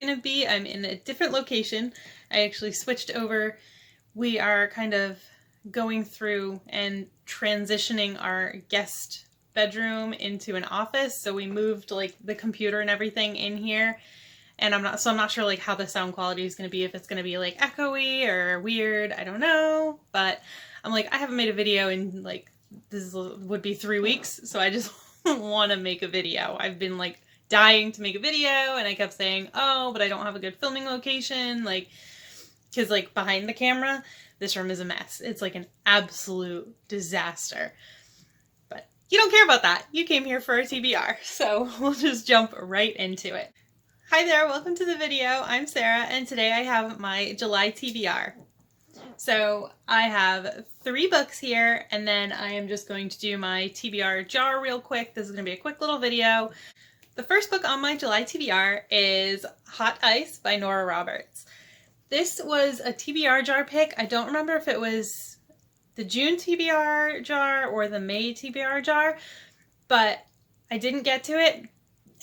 gonna be. I'm in a different location. I actually switched over. We are kind of going through and transitioning our guest bedroom into an office. So we moved like the computer and everything in here. And I'm not sure like how the sound quality is going to be, if it's going to be like echoey or weird. I don't know. But I'm like, I haven't made a video in like, would be 3 weeks. So I just want to make a video. I've been like dying to make a video, and I kept saying, oh, but I don't have a good filming location. Like, because like behind the camera, this room is a mess. It's like an absolute disaster. But you don't care about that. You came here for a TBR. So we'll just jump right into it. Hi there, welcome to the video. I'm Sarah, and today I have my July TBR. So I have 3 books here, and then I am just going to do my TBR jar real quick. This is going to be a quick little video. The first book on my July TBR is Hot Ice by Nora Roberts. This was a TBR jar pick. I don't remember if it was the June TBR jar or the May TBR jar, but I didn't get to it.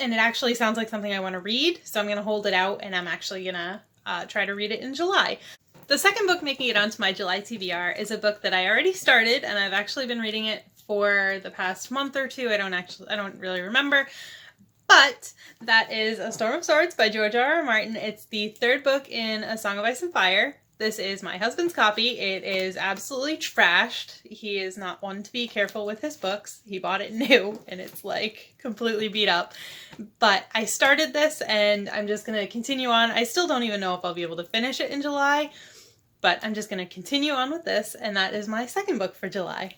And it actually sounds like something I want to read, so I'm going to hold it out, and I'm actually going to try to read it in July. The second book making it onto my July TBR is a book that I already started, and I've actually been reading it for the past month or two. I don't really remember, but that is A Storm of Swords by George R.R. Martin. It's the 3rd book in A Song of Ice and Fire. This is my husband's copy. It is absolutely trashed. He is not one to be careful with his books. He bought it new, and it's like completely beat up. But I started this, and I'm just going to continue on. I still don't even know if I'll be able to finish it in July, but I'm just going to continue on with this, and that is my second book for July.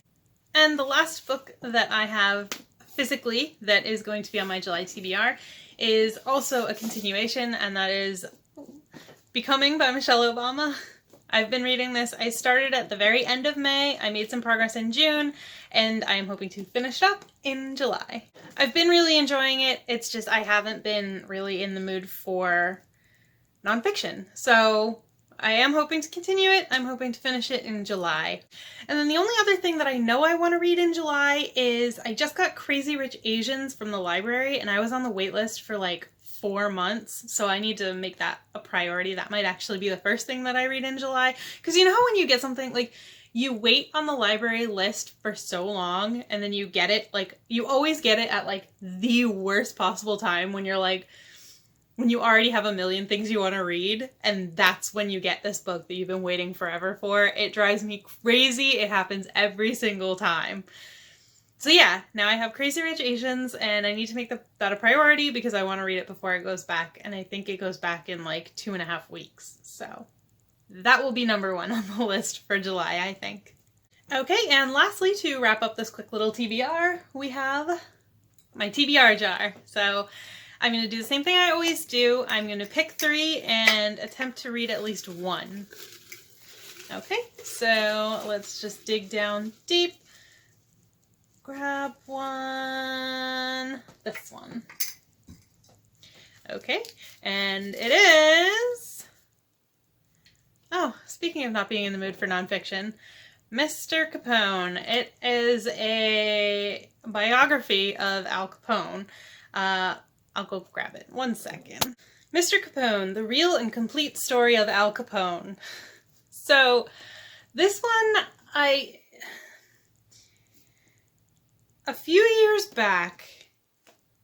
And the last book that I have physically that is going to be on my July TBR is also a continuation, and that is Becoming by Michelle Obama. I've been reading this. I started at the very end of May. I made some progress in June, and I am hoping to finish up in July. I've been really enjoying it. It's just I haven't been really in the mood for nonfiction. So I am hoping to continue it. I'm hoping to finish it in July. And then the only other thing that I know I want to read in July is I just got Crazy Rich Asians from the library, and I was on the wait list for like 4 months, so I need to make that a priority. That might actually be the first thing that I read in July, because you know how when you get something, like, you wait on the library list for so long, and then you get it, like, you always get it at, like, the worst possible time when you're, like, when you already have a million things you want to read, and that's when you get this book that you've been waiting forever for. It drives me crazy. It happens every single time. So yeah, now I have Crazy Rich Asians, and I need to make that a priority because I want to read it before it goes back, and I think it goes back in like 2.5 weeks. So that will be number 1 on the list for July, I think. Okay, and lastly, to wrap up this quick little TBR, we have my TBR jar. So I'm going to do the same thing I always do. I'm going to pick 3 and attempt to read at least 1. Okay, so let's just dig down deep. Grab one, this one. Okay, and it is, oh, speaking of not being in the mood for nonfiction, Mr. Capone. It is a biography of Al Capone. I'll go grab it. 1 second. Mr. Capone, the real and complete story of Al Capone. So this one, a few years back,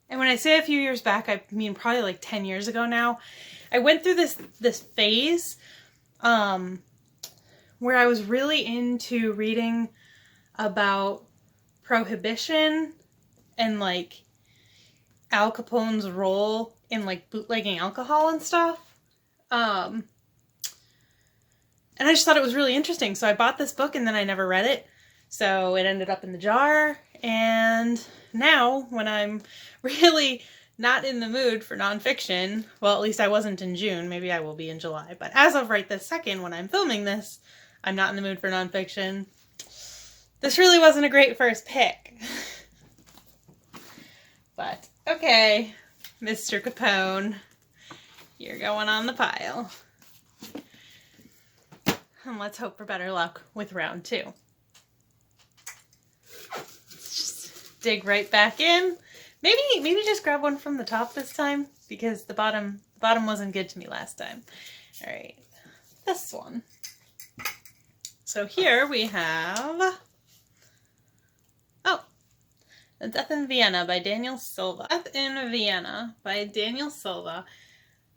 and when I say a few years back, I mean probably like 10 years ago now, I went through this phase where I was really into reading about Prohibition and like Al Capone's role in like bootlegging alcohol and stuff. And I just thought it was really interesting, so I bought this book and then I never read it. So it ended up in the jar, and now when I'm really not in the mood for nonfiction, well, at least I wasn't in June, maybe I will be in July, but as of right this second when I'm filming this, I'm not in the mood for nonfiction. This really wasn't a great first pick. But, okay, Mr. Capone, you're going on the pile. And let's hope for better luck with round 2. Dig right back in. Maybe just grab one from the top this time, because the bottom wasn't good to me last time. All right, this one. So here we have, oh, A Death in Vienna by Daniel Silva. Death in Vienna by Daniel Silva.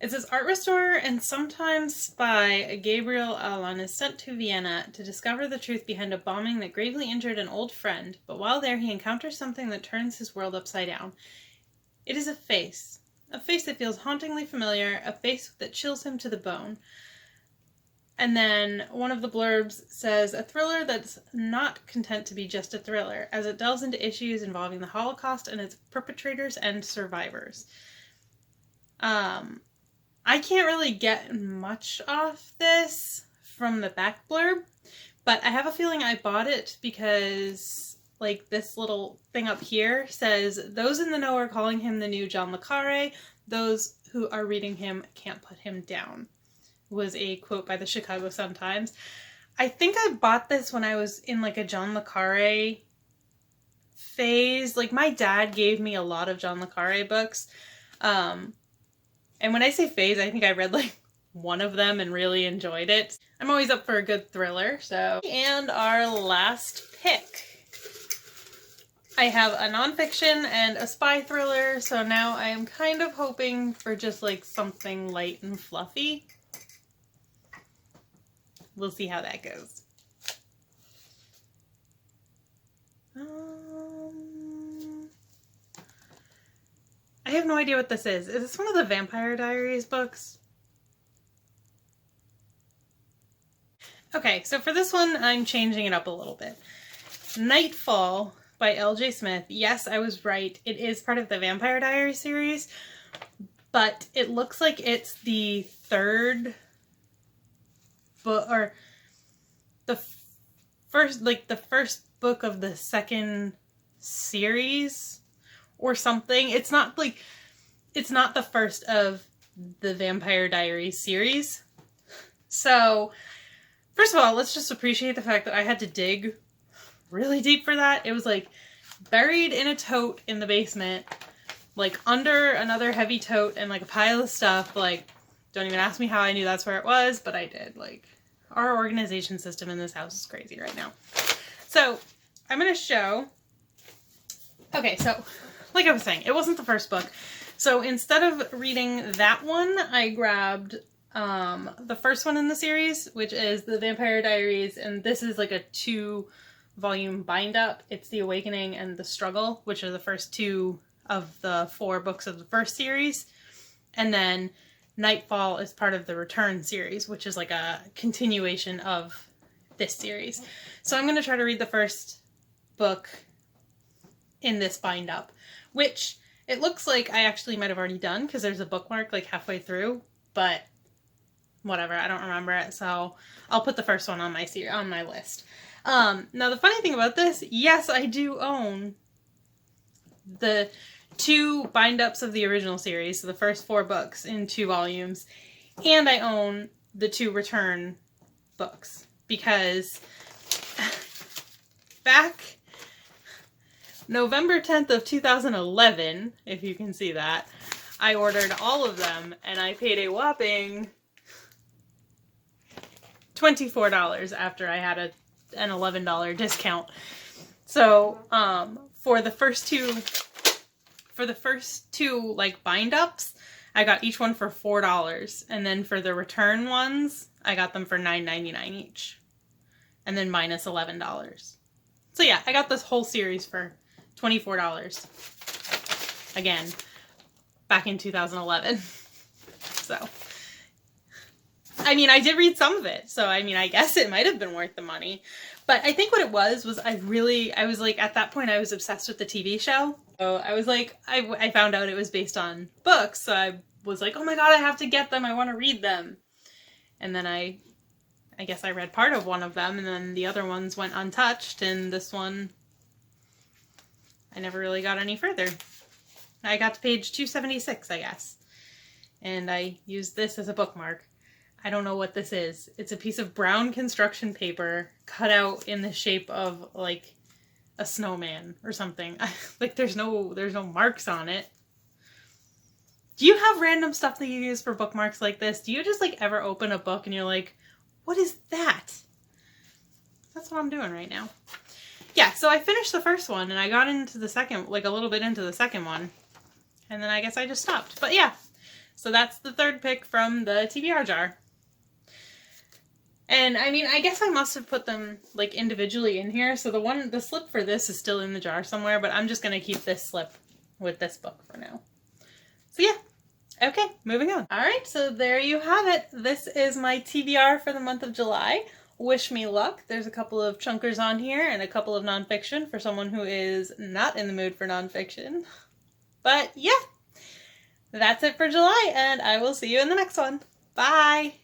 It says, art restorer and sometimes spy Gabriel Allan is sent to Vienna to discover the truth behind a bombing that gravely injured an old friend, but while there he encounters something that turns his world upside down. It is a face that feels hauntingly familiar, a face that chills him to the bone. And then one of the blurbs says, a thriller that's not content to be just a thriller, as it delves into issues involving the Holocaust and its perpetrators and survivors. I can't really get much off this from the back blurb, but I have a feeling I bought it because, like, this little thing up here says, those in the know are calling him the new John le Carré, those who are reading him can't put him down, was a quote by the Chicago Sun-Times. I think I bought this when I was in, like, a John le Carré phase. Like, my dad gave me a lot of John le Carré books, and when I say phase, I think I read like one of them and really enjoyed it. I'm always up for a good thriller, so. And our last pick. I have a nonfiction and a spy thriller, so now I am kind of hoping for just like something light and fluffy. We'll see how that goes. I have no idea what this is. Is this one of the Vampire Diaries books? Okay, so for this one, I'm changing it up a little bit. Nightfall by L.J. Smith. Yes, I was right. It is part of the Vampire Diaries series, but it looks like it's the third book, or the first book of the second series or something. It's not the first of the Vampire Diaries series. So, first of all, let's just appreciate the fact that I had to dig really deep for that. It was like buried in a tote in the basement, like under another heavy tote and like a pile of stuff. Like, don't even ask me how I knew that's where it was, but I did. Like, our organization system in this house is crazy right now. So, I'm going to show... Okay, so, like I was saying, it wasn't the first book. So instead of reading that one, I grabbed the first one in the series, which is The Vampire Diaries, and this is like a 2-volume bind-up. It's The Awakening and The Struggle, which are the first 2 of the 4 books of the first series. And then Nightfall is part of the Return series, which is like a continuation of this series. So I'm going to try to read the first book in this bind-up, which it looks like I actually might have already done because there's a bookmark like halfway through, but whatever, I don't remember it, so I'll put the first one on my list. Now the funny thing about this, yes, I do own the 2 bind-ups of the original series, so the first 4 books in 2 volumes, and I own the 2 Return books, because back November 10th of 2011, if you can see that, I ordered all of them, and I paid a whopping $24 after I had an $11 discount. So, for the first two like bind-ups, I got each one for $4, and then for the Return ones, I got them for $9.99 each, and then minus $11. So yeah, I got this whole series for $24. Again, back in 2011. So, I mean, I did read some of it, so I mean, I guess it might have been worth the money. But I think what it was I was like, at that point I was obsessed with the TV show. So I was like, I found out it was based on books, so I was like, oh my god, I have to get them, I want to read them. And then I guess I read part of one of them, and then the other ones went untouched, and this one, I never really got any further. I got to page 276, I guess. And I used this as a bookmark. I don't know what this is. It's a piece of brown construction paper cut out in the shape of, like, a snowman or something. Like there's no marks on it. Do you have random stuff that you use for bookmarks like this? Do you just like ever open a book and you're like, what is that? That's what I'm doing right now. Yeah, so I finished the first one and I got into the second, like a little bit into the second one. And then I guess I just stopped. But yeah, so that's the third pick from the TBR jar. And I mean, I guess I must have put them like individually in here. So the slip for this is still in the jar somewhere, but I'm just going to keep this slip with this book for now. So yeah. Okay, moving on. All right, so there you have it. This is my TBR for the month of July. Wish me luck. There's a couple of chunkers on here and a couple of nonfiction for someone who is not in the mood for nonfiction. But yeah, that's it for July, and I will see you in the next one. Bye!